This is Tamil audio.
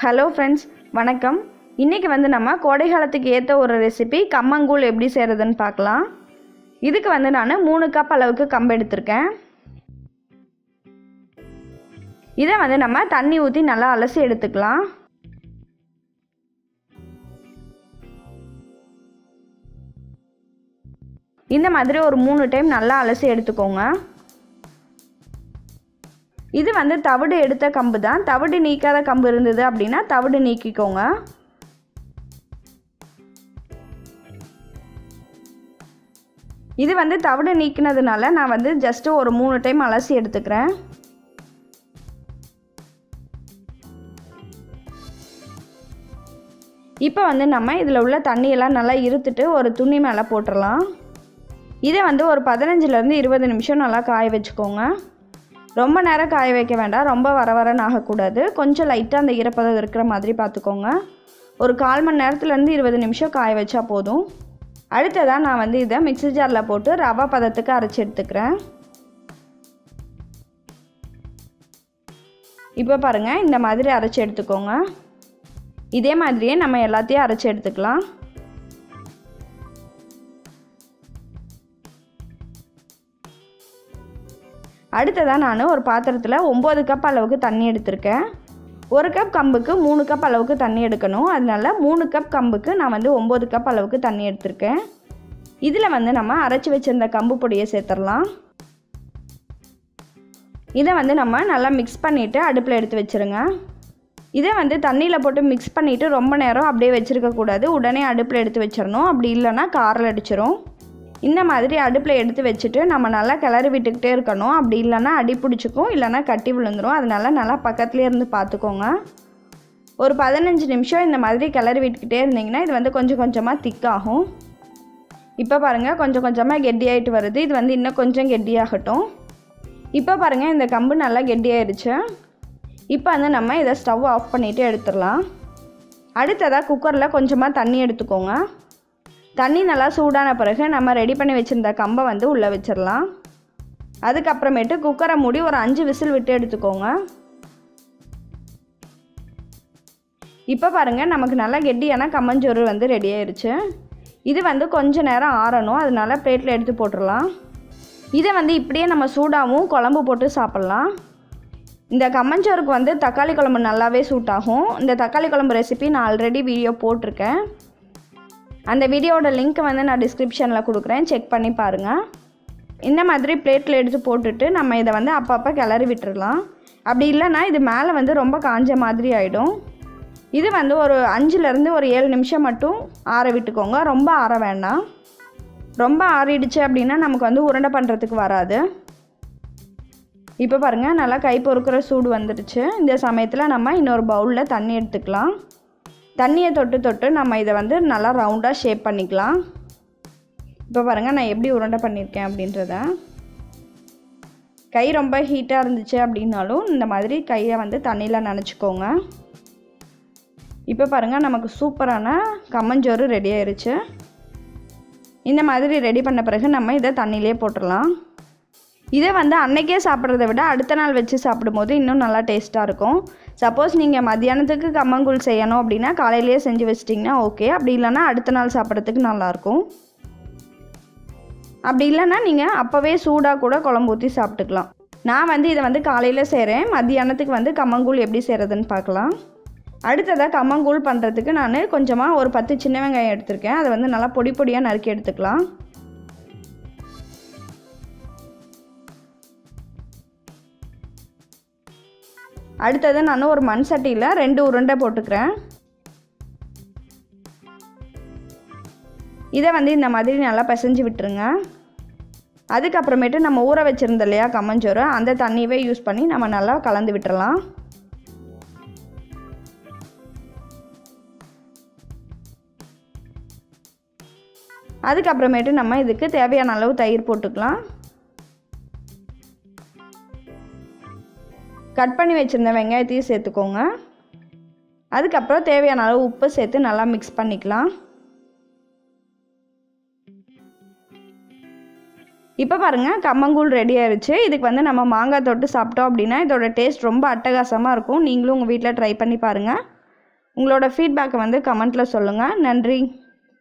ஹலோ ஃப்ரெண்ட்ஸ், வணக்கம். இன்றைக்கி நம்ம கோடை காலத்துக்கு ஏற்ற ஒரு ரெசிபி கம்மங்கூழ் எப்படி செய்கிறதுன்னு பார்க்கலாம். இதுக்கு நான் 3 கப் அளவுக்கு கம்பு எடுத்திருக்கேன். இதை நம்ம தண்ணி ஊற்றி நல்லா அலசி எடுத்துக்கலாம். இந்த மாதிரி ஒரு 3 டைம் நல்லா அலசி எடுத்துக்கோங்க. இது தவிடு எடுத்த கம்பு தான். தவிடு நீக்காத கம்பு இருந்தது அப்படின்னா தவிடு நீக்கிக்கோங்க. இது தவிடு நீக்கினதுனால நான் ஜஸ்ட்டு ஒரு 3 டைம் அலசி எடுத்துக்கிறேன். இப்போ நம்ம இதில் உள்ள தண்ணியெல்லாம் நல்லா இருத்துட்டு ஒரு துணி மேலே போட்டுடலாம். இதை ஒரு 15லேருந்து 20 நிமிஷம் நல்லா காய வச்சுக்கோங்க. ரொம்ப நேரம் காய வைக்க வேண்டாம், ரொம்ப வரன்னு ஆகக்கூடாது. கொஞ்சம் லைட்டாக அந்த ஈரப்பதம் இருக்கிற மாதிரி பார்த்துக்கோங்க. ஒரு 1/4 மணி நேரத்துலேருந்து 20 நிமிஷம் காய வச்சா போதும். அடுத்ததாக நான் இதை மிக்ஸி ஜாரில் போட்டு ரவை பதத்துக்கு அரைச்சி எடுத்துக்கிறேன். இப்போ பாருங்கள், இந்த மாதிரி அரைச்சி எடுத்துக்கோங்க. இதே மாதிரியே நம்ம எல்லாத்தையும் அரைச்சி எடுத்துக்கலாம். அடுத்ததாக நான் ஒரு பாத்திரத்தில் 9 கப் அளவுக்கு தண்ணி எடுத்திருக்கேன். 1 கப் கம்புக்கு 3 கப் அளவுக்கு தண்ணி எடுக்கணும். அதனால் 3 கப் கம்புக்கு நான் 9 கப் அளவுக்கு தண்ணி எடுத்திருக்கேன். இதில் நம்ம அரைச்சி வச்சுருந்த கம்பு பொடியை சேர்த்துடலாம். இதை நம்ம நல்லா மிக்ஸ் பண்ணிவிட்டு அடுப்பில் எடுத்து வச்சுருங்க. இதை தண்ணியில் போட்டு மிக்ஸ் பண்ணிவிட்டு ரொம்ப நேரம் அப்படியே வச்சுருக்கக்கூடாது. உடனே அடுப்பில் எடுத்து வச்சிடணும். அப்படி இல்லைன்னா காரில் அடிச்சிடும். இந்த மாதிரி அடுப்பில் எடுத்து வச்சுட்டு நம்ம நல்லா கிளறி விட்டுக்கிட்டே இருக்கணும். அப்படி இல்லைன்னா அடி பிடிச்சிக்கும், இல்லைன்னா கட்டி விழுந்துடும். அதனால் நல்லா பக்கத்துலேயே இருந்து பார்த்துக்கோங்க. ஒரு 15 நிமிஷம் இந்த மாதிரி கிளறி விட்டுக்கிட்டே இருந்தீங்கன்னா இது கொஞ்சம் கொஞ்சமாக திக்காகும். இப்போ பாருங்கள், கொஞ்சம் கொஞ்சமாக கெட்டியாகிட்டு வருது. இது இன்னும் கொஞ்சம் கெட்டியாகட்டும். இப்போ பாருங்கள், இந்த கம்பு நல்லா கெட்டியாகிடுச்சு. இப்போ நம்ம இதை ஸ்டவ் ஆஃப் பண்ணிவிட்டு எடுத்துடலாம். அடுத்ததாக குக்கரில் கொஞ்சமாக தண்ணி எடுத்துக்கோங்க. தண்ணி நல்லா சூடான பிறகு நம்ம ரெடி பண்ணி வச்சுருந்த கம்பை உள்ளே வச்சிடலாம். அதுக்கப்புறமேட்டு குக்கரை மூடி ஒரு 5 விசில் விட்டு எடுத்துக்கோங்க. இப்போ பாருங்கள், நமக்கு நல்லா கெட்டியான கம்மஞ்சோறு ரெடி ஆயிடுச்சு. இது கொஞ்சம் நேரம் ஆறணும். அதனால பிளேட்டில் எடுத்து போட்டுடலாம். இதை இப்படியே நம்ம சூடாகவும் குழம்பு போட்டு சாப்பிட்லாம். இந்த கம்மஞ்சோறுக்கு தக்காளி குழம்பு நல்லாவே சூட் ஆகும். இந்த தக்காளி குழம்பு ரெசிபி நான் ஆல்ரெடி வீடியோ போட்டிருக்கேன். அந்த வீடியோட லிங்க் நான் டிஸ்கிரிப்ஷனில் கொடுக்குறேன், செக் பண்ணி பாருங்கள். இந்த மாதிரி பிளேட்டில் எடுத்து போட்டுட்டு நம்ம இதை அப்பப்போ கிளறி விட்டுடலாம். அப்படி இல்லைன்னா இது மேலே ரொம்ப காஞ்ச மாதிரி ஆகிடும். இது ஒரு 5லேருந்து ஒரு 7 நிமிஷம் மட்டும் ஆற விட்டுக்கோங்க. ரொம்ப ஆற வேண்டாம். ரொம்ப ஆறிடுச்சு அப்படின்னா நமக்கு உருண்டை பண்ணுறதுக்கு வராது. இப்போ பாருங்கள், நல்லா கை பொறுக்கிற சூடு வந்துடுச்சு. இந்த சமயத்தில் நம்ம இன்னொரு பவுலில் தண்ணி எடுத்துக்கலாம். தண்ணியை தொட்டு நம்ம இதை நல்லா ரவுண்டாக ஷேப் பண்ணிக்கலாம். இப்போ பாருங்கள், நான் எப்படி உருண்டை பண்ணியிருக்கேன் அப்படின்றத. கை ரொம்ப ஹீட்டாக இருந்துச்சு அப்படின்னாலும் இந்த மாதிரி கையை தண்ணியில் நனைச்சிக்கோங்க. இப்போ பாருங்கள், நமக்கு சூப்பரான கம்மஞ்சோறு ரெடி ஆயிடுச்சு. இந்த மாதிரி ரெடி பண்ண பிறகு நம்ம இதை தண்ணியிலே போட்டுடலாம். இதை அன்றைக்கே சாப்பிட்றத விட அடுத்த நாள் வச்சு சாப்பிடும்போது இன்னும் நல்லா டேஸ்ட்டாக இருக்கும். சப்போஸ் நீங்கள் மத்தியானத்துக்கு கம்மங்கூழ் செய்யணும் அப்படின்னா காலையிலேயே செஞ்சு வச்சிட்டிங்கன்னா ஓகே. அப்படி இல்லைன்னா அடுத்த நாள் சாப்பிட்றதுக்கு நல்லாயிருக்கும். அப்படி இல்லைன்னா நீங்கள் அப்போவே சூடாக கூட குழம்பு ஊற்றி சாப்பிட்டுக்கலாம். நான் இதை காலையில் செய்கிறேன். மத்தியானத்துக்கு கம்மங்கூழ் எப்படி செய்கிறதுன்னு பார்க்கலாம். அடுத்ததாக கம்மங்கூழ் பண்ணுறதுக்கு நான் கொஞ்சமாக ஒரு 10 சின்ன வெங்காயம் எடுத்திருக்கேன். அதை நல்லா பொடி பொடியாக நறுக்கி எடுத்துக்கலாம். அடுத்தது நான் ஒரு மண் சட்டியில் 2 உருண்டை போட்டுக்கிறேன். இதை இந்த மாதிரி நல்லா பிசைஞ்சு விட்டுருங்க. அதுக்கப்புறமேட்டு நம்ம ஊற வச்சுருந்தோம் இல்லையா கம்மஞ்சோறு, அந்த தண்ணியவே யூஸ் பண்ணி நம்ம நல்லா கலந்து விட்டுறலாம். அதுக்கப்புறமேட்டு நம்ம இதுக்கு தேவையான அளவு தயிர் போட்டுக்கலாம். கட் பண்ணி வச்சுருந்த வெங்காயத்தையும் சேர்த்துக்கோங்க. அதுக்கப்புறம் தேவையான அளவு உப்பு சேர்த்து நல்லா மிக்ஸ் பண்ணிக்கலாம். இப்போ பாருங்கள், கம்மங்கூழ் ரெடி ஆயிடுச்சு. இதுக்கு நம்ம மாங்காய் தொட்டு சாப்பிட்டோம் அப்படின்னா இதோட டேஸ்ட் ரொம்ப அட்டகாசமாக இருக்கும். நீங்களும் உங்கள் வீட்டில் ட்ரை பண்ணி பாருங்கள். உங்களோட ஃபீட்பேக்கை வந்து கமெண்ட்டில் சொல்லுங்கள். நன்றி.